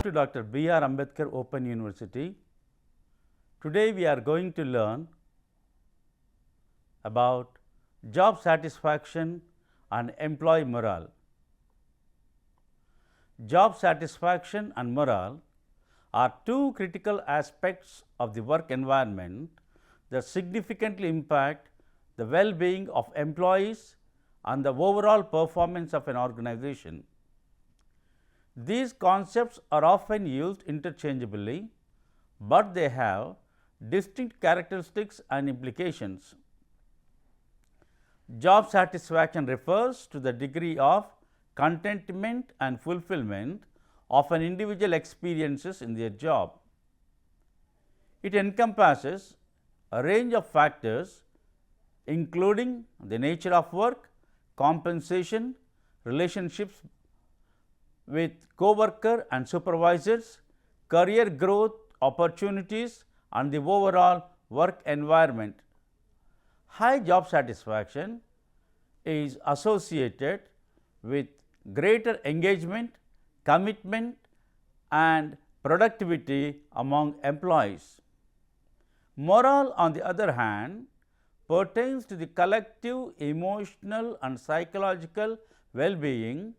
to Dr. B.R. Ambedkar Open University. Today we are going to learn about job satisfaction and employee morale. Job satisfaction and morale are two critical aspects of the work environment that significantly impact the well-being of employees and the overall performance of an organization. These concepts are often used interchangeably, but they have distinct characteristics and implications. Job satisfaction refers to the degree of contentment and fulfillment of an individual experiences in their job. It encompasses a range of factors including the nature of work, compensation, relationships with co-worker and supervisors, career growth opportunities and the overall work environment. High job satisfaction is associated with greater engagement, commitment and productivity among employees. Morale, on the other hand, pertains to the collective emotional and psychological well-being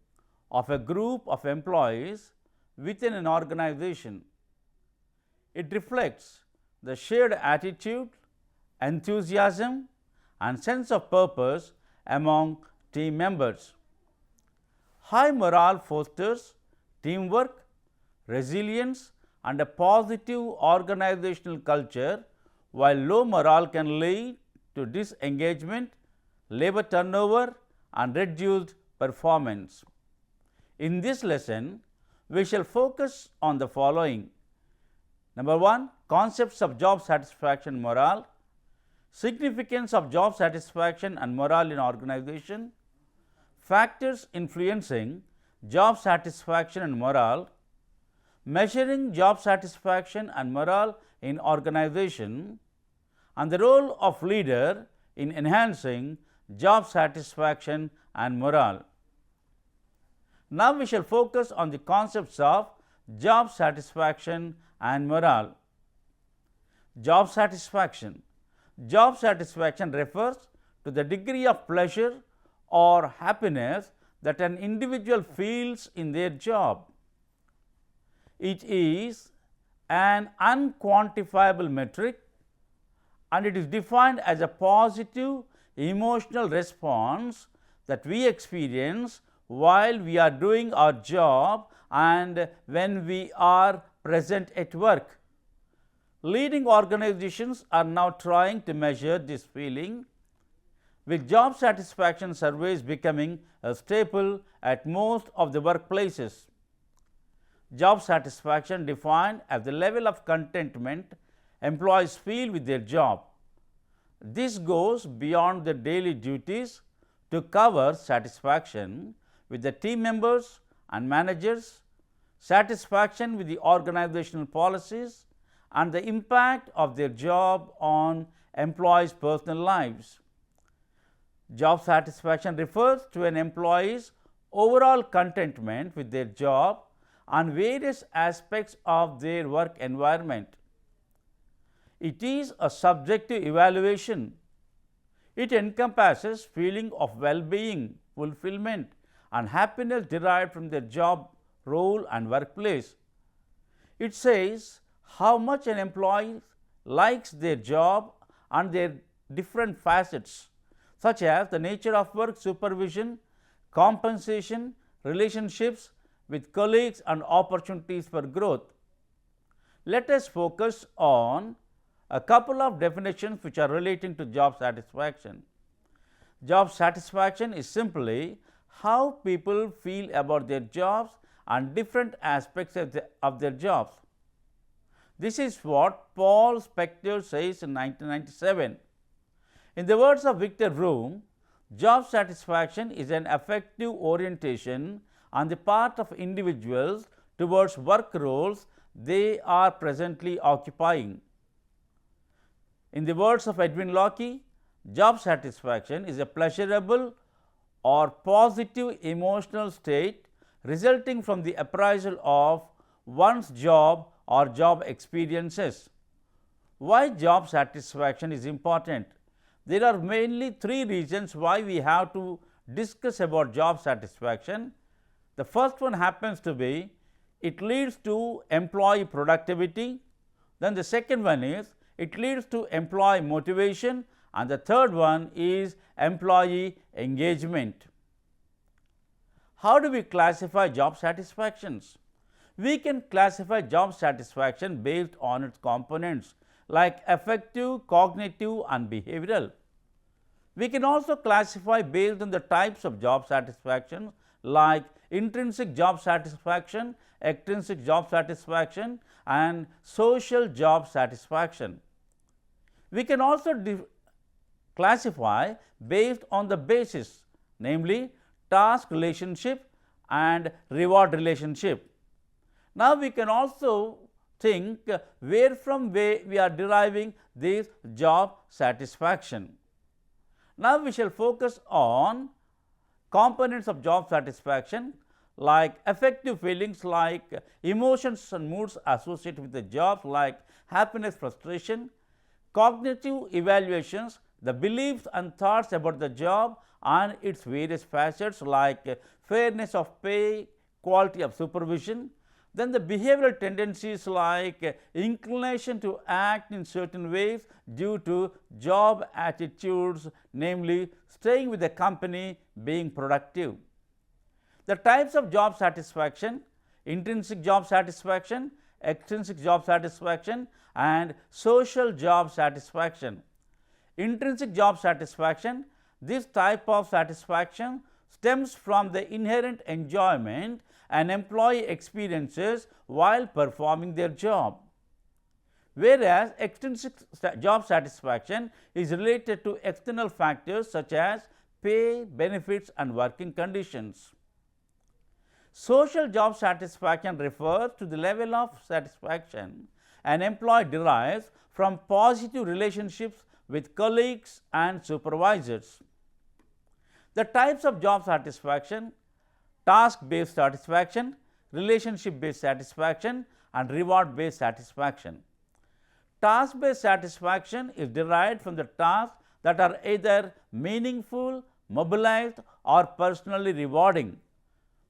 of a group of employees within an organization. It reflects the shared attitude, enthusiasm and sense of purpose among team members. High morale fosters teamwork, resilience and a positive organizational culture, while low morale can lead to disengagement, labor turnover and reduced performance. In this lesson, we shall focus on the following. Number 1, concepts of job satisfaction and morale, significance of job satisfaction and morale in organization, factors influencing job satisfaction and morale, measuring job satisfaction and morale in organization, and the role of leader in enhancing job satisfaction and morale. Now, we shall focus on the concepts of job satisfaction and morale. Job satisfaction. Job satisfaction refers to the degree of pleasure or happiness that an individual feels in their job. It is an unquantifiable metric and it is defined as a positive emotional response that we experience while we are doing our job and when we are present at work. Leading organizations are now trying to measure this feeling, with job satisfaction surveys becoming a staple at most of the workplaces. Job satisfaction defined as the level of contentment employees feel with their job. This goes beyond their daily duties to cover satisfaction with the team members and managers, satisfaction with the organizational policies and the impact of their job on employees' personal lives. Job satisfaction refers to an employee's overall contentment with their job and various aspects of their work environment. It is a subjective evaluation. It encompasses feeling of well-being, fulfillment and happiness derived from their job role and workplace. It says how much an employee likes their job and their different facets, such as the nature of work, supervision, compensation, relationships with colleagues and opportunities for growth. Let us focus on a couple of definitions which are relating to job satisfaction. Job satisfaction is simply how people feel about their jobs and different aspects of their jobs. This is what Paul Spector says in 1997. In the words of Victor BRAOU, job satisfaction is an affective orientation on the part of individuals towards work roles they are presently occupying. In the words of Edwin Locke, job satisfaction is a pleasurable or positive emotional state resulting from the appraisal of one's job or job experiences. Why job satisfaction is important? There are mainly three reasons why we have to discuss about job satisfaction. The first one happens to be it leads to employee productivity. Then the second one is it leads to employee motivation, and the third one is employee engagement. How do we classify job satisfactions? We can classify job satisfaction based on its components like affective, cognitive and behavioral. We can also classify based on the types of job satisfaction like intrinsic job satisfaction, extrinsic job satisfaction and social job satisfaction. We can also classify based on the basis, namely task relationship and reward relationship. Now, we can also think where from we are deriving this job satisfaction. Now, we shall focus on components of job satisfaction like affective feelings like emotions and moods associated with the job like happiness, frustration, cognitive evaluations, the beliefs and thoughts about the job and its various facets like fairness of pay, quality of supervision. Then the behavioral tendencies like inclination to act in certain ways due to job attitudes, namely staying with the company, being productive. The types of job satisfaction: intrinsic job satisfaction, extrinsic job satisfaction and social job satisfaction. Intrinsic job satisfaction: this type of satisfaction stems from the inherent enjoyment an employee experiences while performing their job, whereas extrinsic job satisfaction is related to external factors such as pay, benefits and working conditions. Social job satisfaction refers to the level of satisfaction an employee derives from positive relationships with colleagues and supervisors. The types of job satisfaction: task based satisfaction, relationship based satisfaction and reward based satisfaction. Task based satisfaction is derived from the tasks that are either meaningful, mobilized or personally rewarding.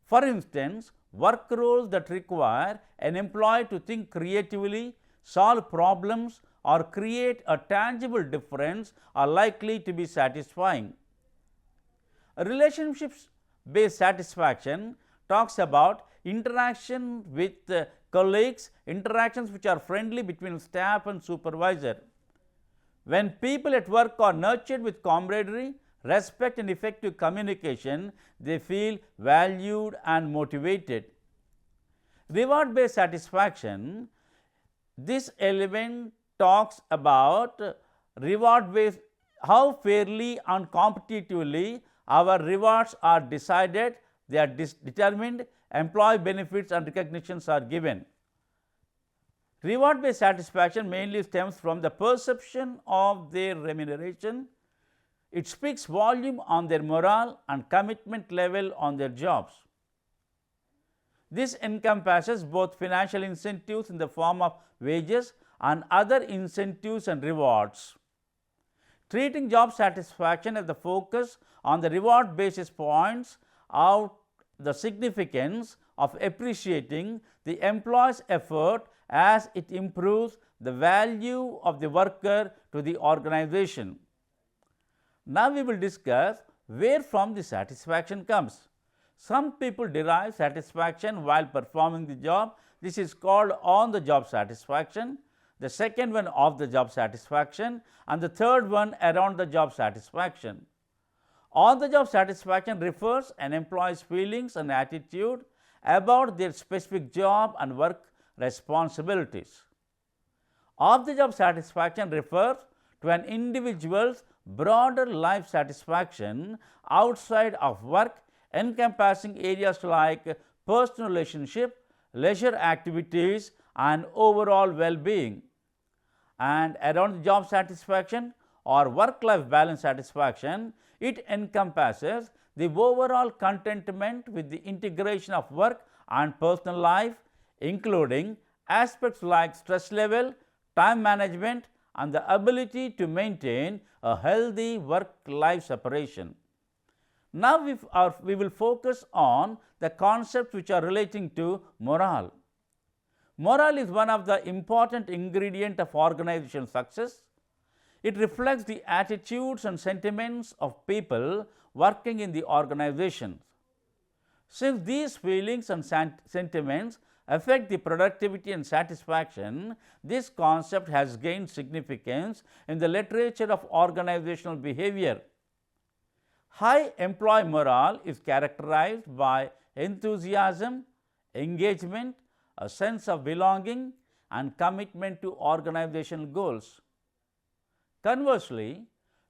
For instance, work roles that require an employee to think creatively, solve problems or create a tangible difference are likely to be satisfying. Relationships based satisfaction talks about interaction with colleagues, interactions which are friendly between staff and supervisor. When people at work are nurtured with camaraderie, respect and effective communication, they feel valued and motivated. Reward based satisfaction: this element talks about reward based, how fairly and competitively our rewards are decided, they are determined, employee benefits and recognitions are given. Reward based satisfaction mainly stems from the perception of their remuneration. It speaks volume on their morale and commitment level on their jobs. This encompasses both financial incentives in the form of wages and other incentives and rewards. Treating job satisfaction as the focus on the reward basis points out the significance of appreciating the employee's effort as it improves the value of the worker to the organization. Now, we will discuss where from the satisfaction comes. Some people derive satisfaction while performing the job. This is called on the job satisfaction. The second one of the job satisfaction and the third one around the job satisfaction. On the job satisfaction refers an employee's feelings and attitude about their specific job and work responsibilities. Off the job satisfaction refers to an individual's broader life satisfaction outside of work, encompassing areas like personal relationship, leisure activities and overall well-being. And around the job satisfaction or work-life balance satisfaction, it encompasses the overall contentment with the integration of work and personal life, including aspects like stress level, time management, and the ability to maintain a healthy work-life separation. Now, we will focus on the concepts which are relating to morale. Morale is one of the important ingredients of organizational success. It reflects the attitudes and sentiments of people working in the organization. Since these feelings and sentiments affect the productivity and satisfaction, this concept has gained significance in the literature of organizational behavior. High employee morale is characterized by enthusiasm, engagement, a sense of belonging, and commitment to organizational goals. Conversely,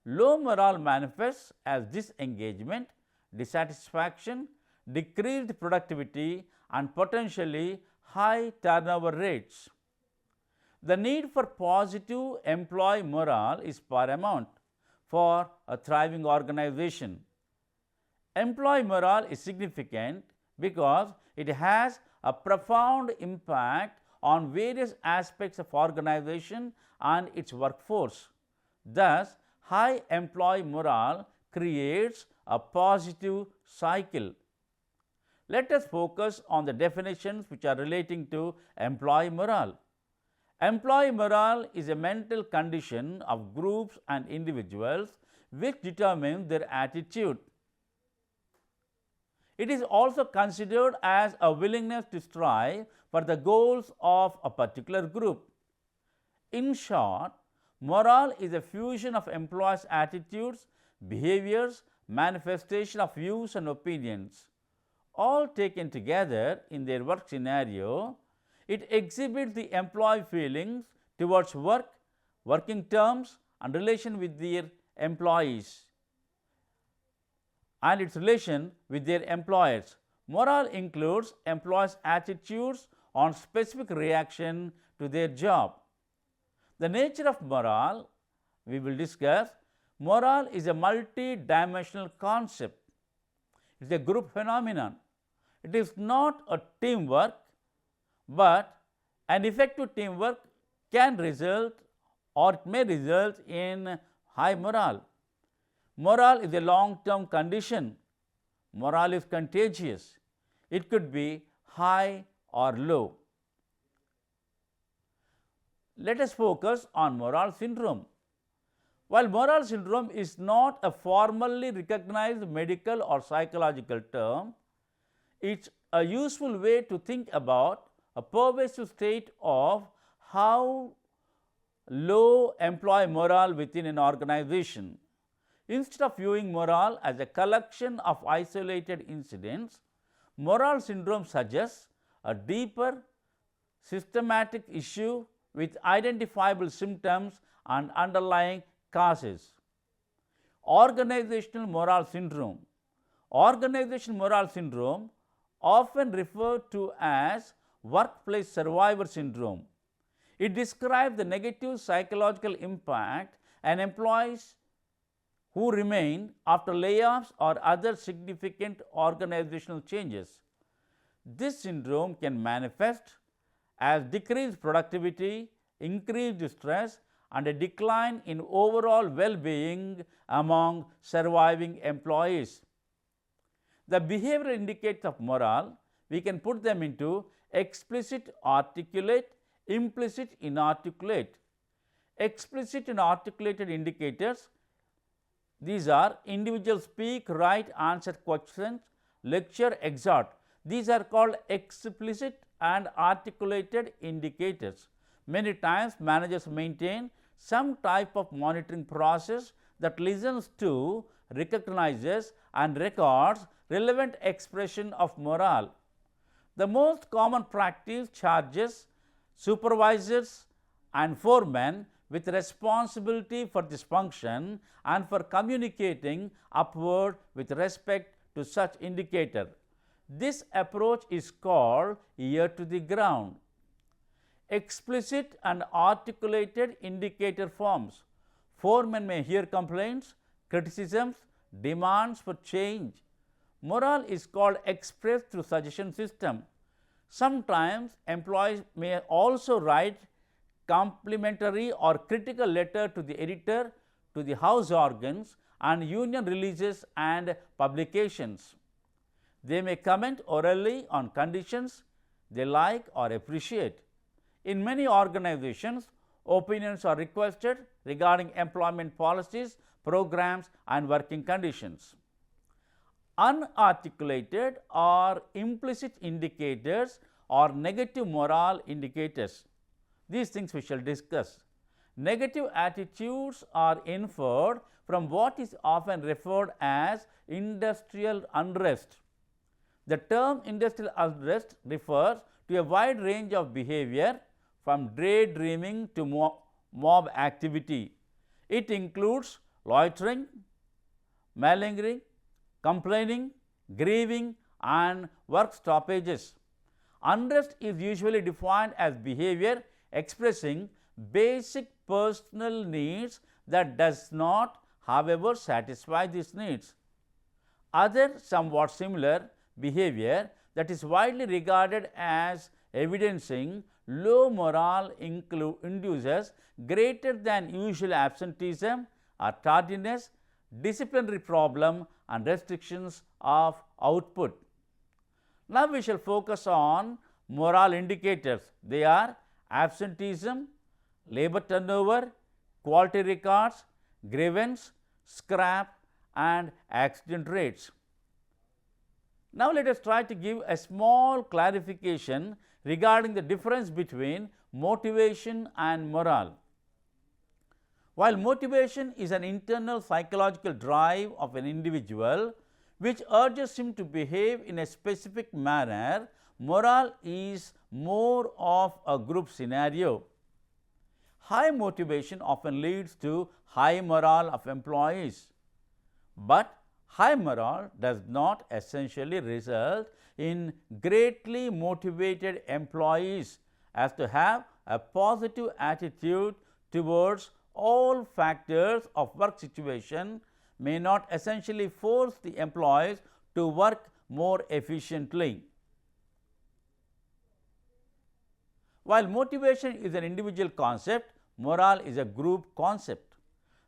low morale manifests as disengagement, dissatisfaction, decreased productivity, and potentially high turnover rates. The need for positive employee morale is paramount for a thriving organization. Employee morale is significant because it has a profound impact on various aspects of organization and its workforce. Thus, high employee morale creates a positive cycle. Let us focus on the definitions which are relating to employee morale. Employee morale is a mental condition of groups and individuals which determines their attitude. It is also considered as a willingness to strive for the goals of a particular group. In short, morale is a fusion of employees' attitudes, behaviors, manifestation of views and opinions. All taken together in their work scenario, it exhibits the employee feelings towards work, working terms, and relation with their employees and its relation with their employers. Morale includes employees' attitudes on specific reaction to their job. The nature of morale we will discuss. Morale is a multi-dimensional concept. It is a group phenomenon. It is not a teamwork, but an effective teamwork can result or it may result in high morale. Morale is a long-term condition. Morale is contagious. It could be high or low. Let us focus on morale syndrome. While morale syndrome is not a formally recognized medical or psychological term, it's a useful way to think about a pervasive state of how low employee morale within an organization. Instead of viewing morale as a collection of isolated incidents, morale syndrome suggests a deeper, systematic issue with identifiable symptoms and underlying causes. Organizational morale syndrome. Organizational morale syndrome, often referred to as workplace survivor syndrome. It describes the negative psychological impact on employees who remain after layoffs or other significant organizational changes. This syndrome can manifest as decreased productivity, increased stress, and a decline in overall well-being among surviving employees. The behavioral indicators of morale, we can put them into explicit articulate, implicit inarticulate. Explicit and articulated indicators, these are individual speak, write, answer questions, lecture, exhort. These are called explicit and articulated indicators. Many times managers maintain some type of monitoring process that listens to, recognizes and records relevant expression of morale. The most common practice charges supervisors and foremen with responsibility for this function and for communicating upward with respect to such indicator. This approach is called ear to the ground. Explicit and articulated indicator forms. Foremen may hear complaints, criticisms, demands for change. Morale is called expressed through suggestion system. Sometimes employees may also write complimentary or critical letter to the editor, to the house organs and union releases and publications. They may comment orally on conditions they like or appreciate. In many organizations, opinions are requested regarding employment policies, programs and working conditions. Unarticulated or implicit indicators or negative morale indicators. These things we shall discuss. Negative attitudes are inferred from what is often referred as industrial unrest. The term industrial unrest refers to a wide range of behavior from daydreaming to mob activity. It includes loitering, malingering, complaining, grieving and work stoppages. Unrest is usually defined as behavior expressing basic personal needs that does not, however, satisfy these needs. Other somewhat similar behavior that is widely regarded as evidencing low morale induces greater than usual absenteeism or tardiness, disciplinary problem and restrictions of output. Now, we shall focus on morale indicators. They are absenteeism, labor turnover, quality records, grievance, scrap and accident rates. Now, let us try to give a small clarification regarding the difference between motivation and morale. While motivation is an internal psychological drive of an individual which urges him to behave in a specific manner, morale is more of a group scenario. High motivation often leads to high morale of employees, but high morale does not essentially result in greatly motivated employees as to have a positive attitude towards all factors of work situation may not essentially force the employees to work more efficiently. While motivation is an individual concept, morale is a group concept.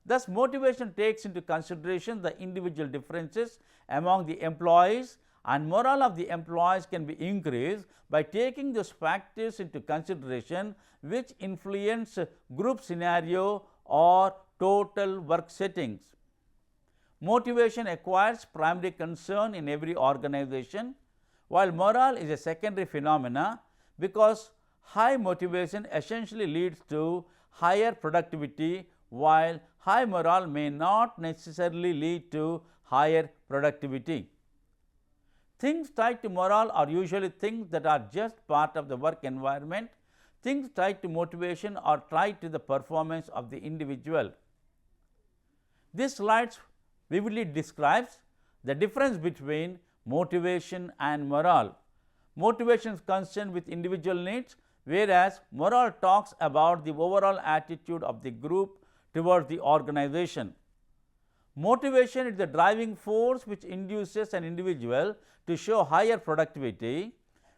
Thus, motivation takes into consideration the individual differences among the employees, and morale of the employees can be increased by taking those factors into consideration which influence group scenario or total work settings. Motivation acquires primary concern in every organization, while morale is a secondary phenomena, because high motivation essentially leads to higher productivity, while high morale may not necessarily lead to higher productivity. Things tied to morale are usually things that are just part of the work environment. Things tied to motivation are tied to the performance of the individual. This slide vividly describes the difference between motivation and morale. Motivation is concerned with individual needs, whereas morale talks about the overall attitude of the group towards the organization. Motivation is the driving force which induces an individual to show higher productivity,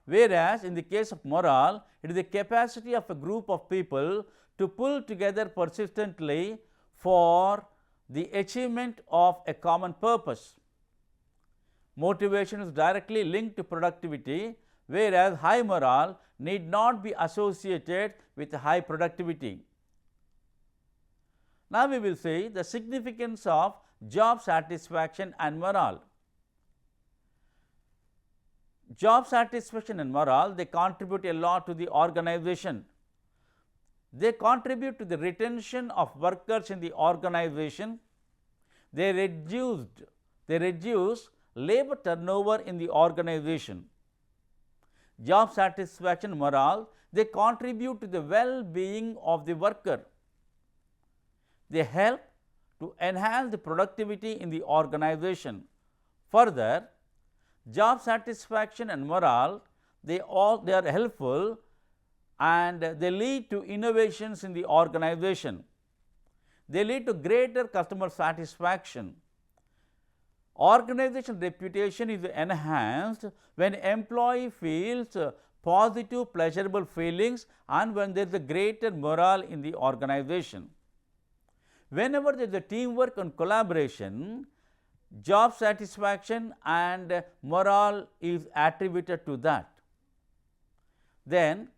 whereas in the case of morale, it is the capacity of a group of people to pull together persistently for the achievement of a common purpose. Motivation is directly linked to productivity, whereas high morale need not be associated with high productivity. Now, we will see the significance of job satisfaction and morale. Job satisfaction and morale, they contribute a lot to the organization. They contribute to the retention of workers in the organization. They reduce labor turnover in the organization. Job satisfaction and morale, they contribute to the well-being of the worker. They help to enhance the productivity in the organization. Further, job satisfaction and morale, they are helpful and they lead to innovations in the organization. They lead to greater customer satisfaction. Organization reputation is enhanced when employee feels positive pleasurable feelings and when there is a greater morale in the organization. Whenever there is a teamwork and collaboration, job satisfaction and morale is attributed to that. Then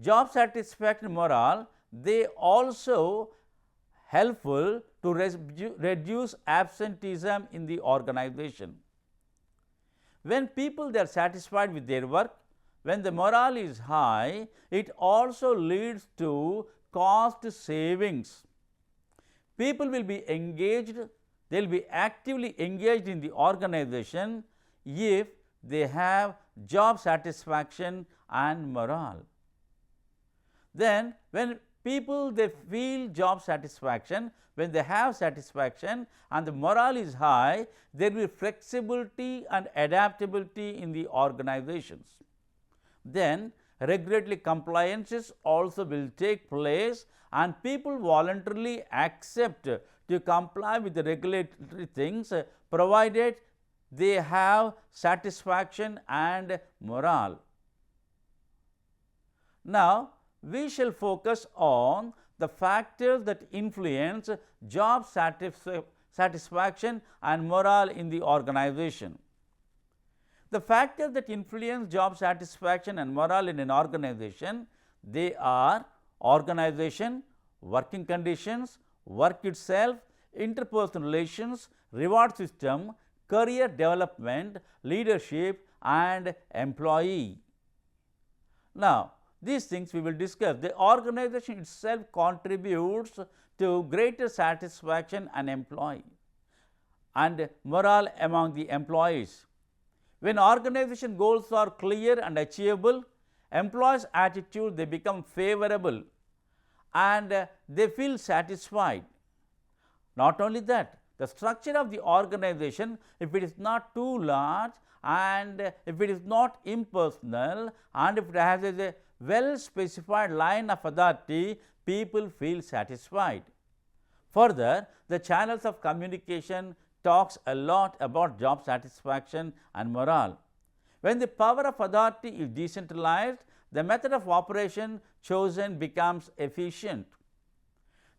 job satisfaction and morale, they also helpful to reduce absenteeism in the organization. When people they are satisfied with their work, when the morale is high, it also leads to cost savings. People will be engaged, they will be actively engaged in the organization if they have job satisfaction and morale. Then when people they feel job satisfaction, when they have satisfaction and the morale is high, there will be flexibility and adaptability in the organizations. Then regulatory compliances also will take place and people voluntarily accept to comply with the regulatory things provided they have satisfaction and morale. Now, we shall focus on the factors that influence job satisfaction and morale in the organization. The factors that influence job satisfaction and morale in an organization, they are organization, working conditions, work itself, interpersonal relations, reward system, career development, leadership and employee. Now, these things we will discuss. The organization itself contributes to greater satisfaction and morale among the employees. When organization goals are clear and achievable, employees' attitude they become favorable and they feel satisfied. Not only that, the structure of the organization, if it is not too large and if it is not impersonal and if it has a well specified line of authority, people feel satisfied. Further, the channels of communication talks a lot about job satisfaction and morale. When the power of authority is decentralized, the method of operation chosen becomes efficient.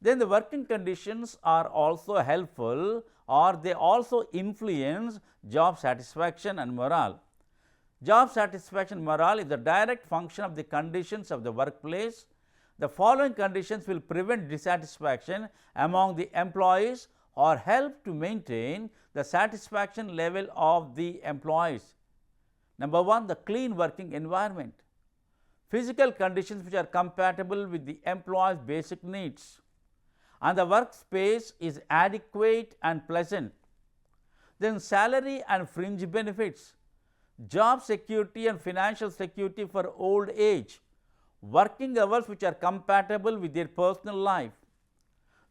Then the working conditions are also helpful or they also influence job satisfaction and morale. Job satisfaction and morale is a direct function of the conditions of the workplace. The following conditions will prevent dissatisfaction among the employees or help to maintain the satisfaction level of the employees. Number 1, the clean working environment. Physical conditions which are compatible with the employee's basic needs and the workspace is adequate and pleasant. Then salary and fringe benefits, job security and financial security for old age, working hours which are compatible with their personal life.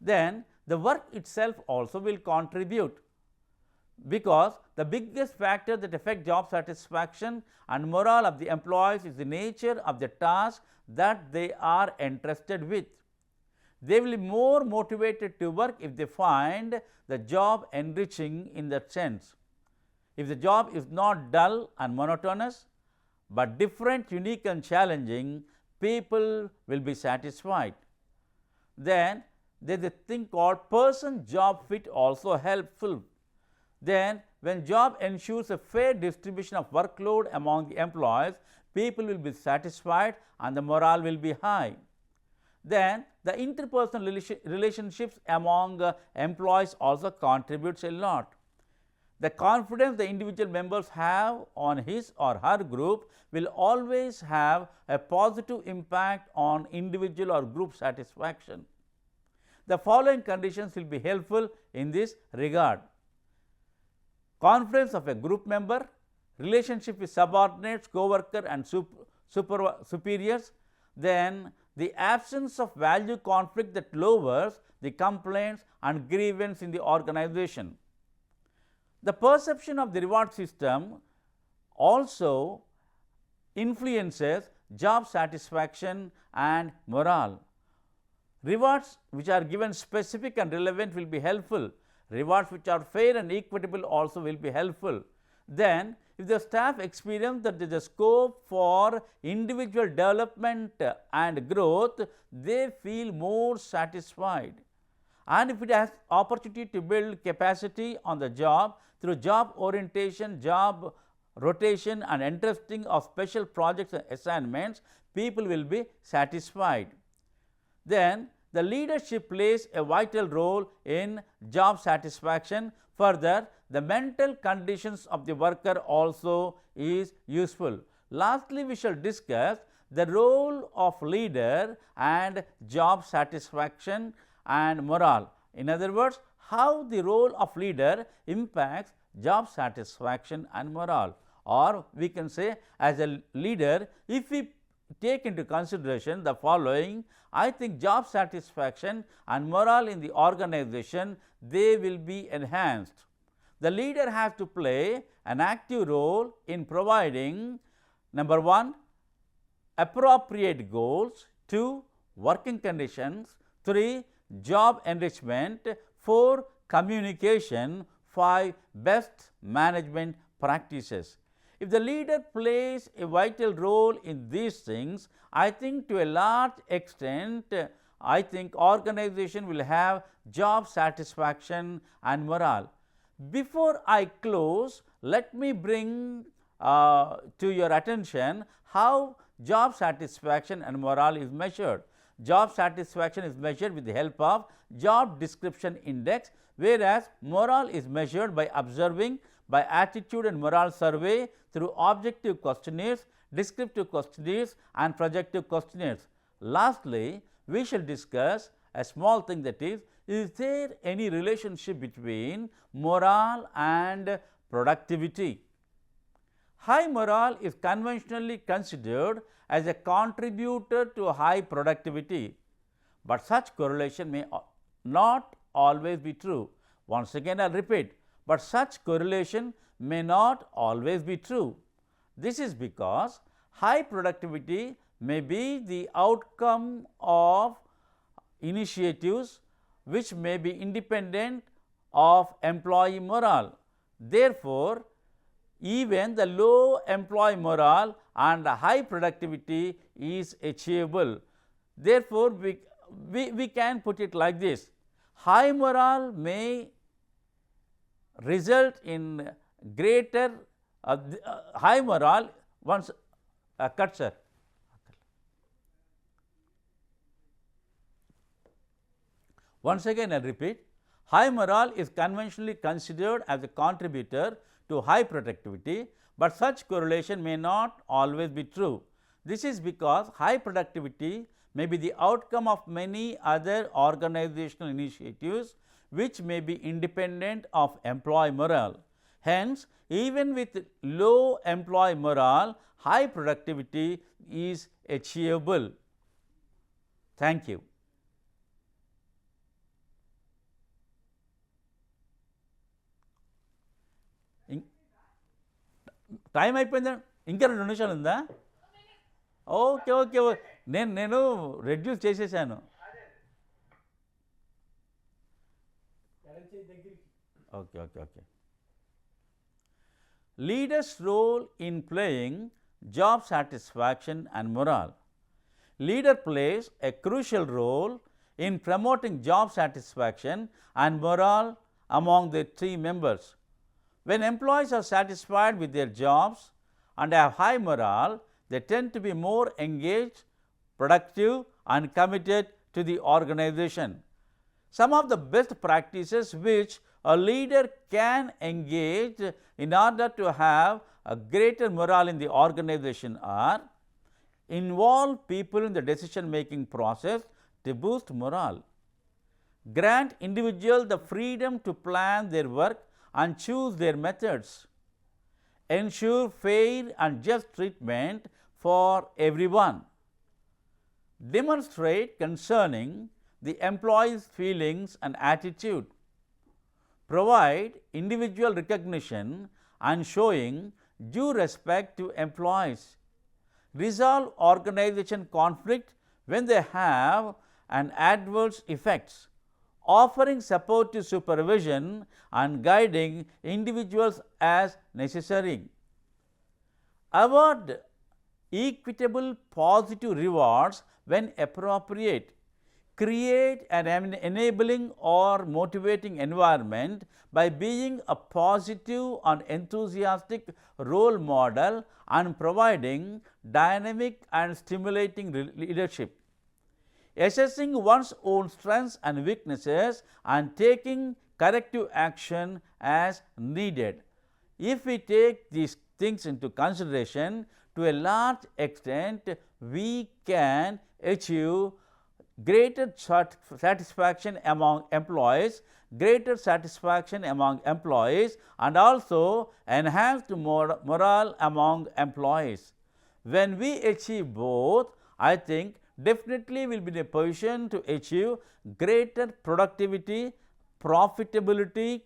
Then the work itself also will contribute, because the biggest factor that affects job satisfaction and morale of the employees is the nature of the task that they are entrusted with. They will be more motivated to work if they find the job enriching in that sense. If the job is not dull and monotonous, but different, unique and challenging, people will be satisfied. Then there is a thing called person job fit also helpful. Then when job ensures a fair distribution of workload among the employees, people will be satisfied and the morale will be high. Then the interpersonal relationships among employees also contributes a lot. The confidence the individual members have on his or her group will always have a positive impact on individual or group satisfaction. The following conditions will be helpful in this regard: confidence of a group member, relationship with subordinates, co-worker and superiors, then the absence of value conflict that lowers the complaints and grievance in the organization. The perception of the reward system also influences job satisfaction and morale. Rewards which are given specific and relevant will be helpful. Rewards which are fair and equitable also will be helpful. Then if the staff experience that there is a scope for individual development and growth, they feel more satisfied. And if it has opportunity to build capacity on the job through job orientation, job rotation and interesting of special projects and assignments, people will be satisfied. Then the leadership plays a vital role in job satisfaction. Further, the mental conditions of the worker also is useful. Lastly, we shall discuss the role of leader and job satisfaction and morale. In other words, how the role of leader impacts job satisfaction and morale. Or we can say, as a leader, if we take into consideration the following, I think job satisfaction and morale in the organization, they will be enhanced. The leader has to play an active role in providing, number 1, appropriate goals, 2, working conditions, 3, job enrichment, 4, communication, 5, best management practices. If the leader plays a vital role in these things, I think to a large extent, I think organization will have job satisfaction and morale. Before I close, let me bring to your attention how job satisfaction and morale is measured. Job satisfaction is measured with the help of job description index, whereas morale is measured by observing by attitude and morale survey through objective questionnaires, descriptive questionnaires and projective questionnaires. Lastly, we shall discuss a small thing, that is there any relationship between morale and productivity? High morale is conventionally considered as a contributor to high productivity, but such correlation may not always be true. Once again I will repeat, but such correlation may not always be true. This is because high productivity may be the outcome of initiatives which may be independent of employee morale. Therefore, even the low employee morale and high productivity is achievable. Therefore, we can put it like this: high morale may result in greater high morale once cut sir. Once again I will repeat, high morale is conventionally considered as a contributor to high productivity, but such correlation may not always be true. This is because high productivity may be the outcome of many other organizational initiatives which may be independent of employee morale. Hence, even with low employee morale, high productivity is achievable. Thank you. Time అయిపోయిందా? ఇంకా 2 నిమిషాలు ఉందా? Okay okay నేను reduce చేసేసాను. Okay okay okay Leaders' role in playing job satisfaction and morale. Leader plays a crucial role in promoting job satisfaction and morale among the team members. When employees are satisfied with their jobs and have high morale, they tend to be more engaged, productive and committed to the organization. Some of the best practices which a leader can engage in order to have a greater morale in the organization are: involve people in the decision making process to boost morale, grant individuals the freedom to plan their work and choose their methods, ensure fair and just treatment for everyone, demonstrate concerning the employee's feelings and attitude, provide individual recognition and showing due respect to employees, resolve organization conflict when they have an adverse effects. offering supportive supervision and guiding individuals as necessary. Award equitable positive rewards when appropriate. Create an enabling or motivating environment by being a positive and enthusiastic role model and providing dynamic and stimulating leadership. Assessing one's own strengths and weaknesses and taking corrective action as needed. If we take these things into consideration, to a large extent we can achieve greater satisfaction among employees, and also enhanced morale among employees. When we achieve both, I think definitely we will be in a position to achieve greater productivity, profitability,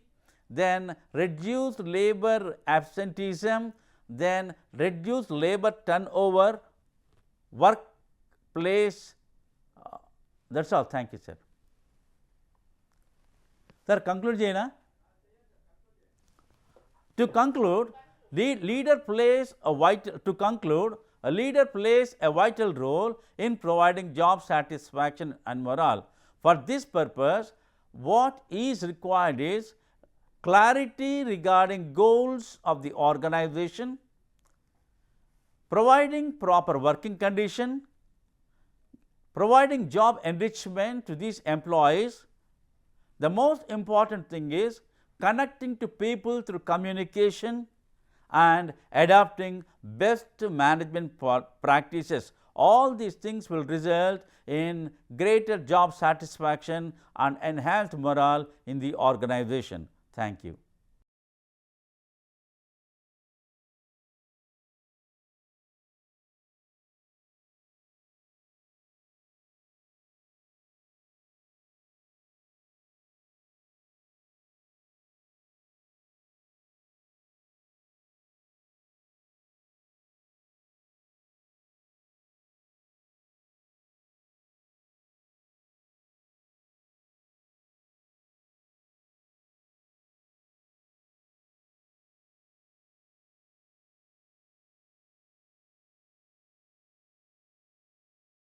then reduced labor absenteeism, then reduced labor turnover, workplace. That's all. Thank you, sir. Sir, conclude Jaina. To conclude, a leader plays a vital role in providing job satisfaction and morale. For this purpose, what is required is clarity regarding goals of the organization, providing proper working condition, providing job enrichment to these employees. The most important thing is connecting to people through communication and adopting best management practices. All these things will result in greater job satisfaction and enhanced morale in the organization. Thank you.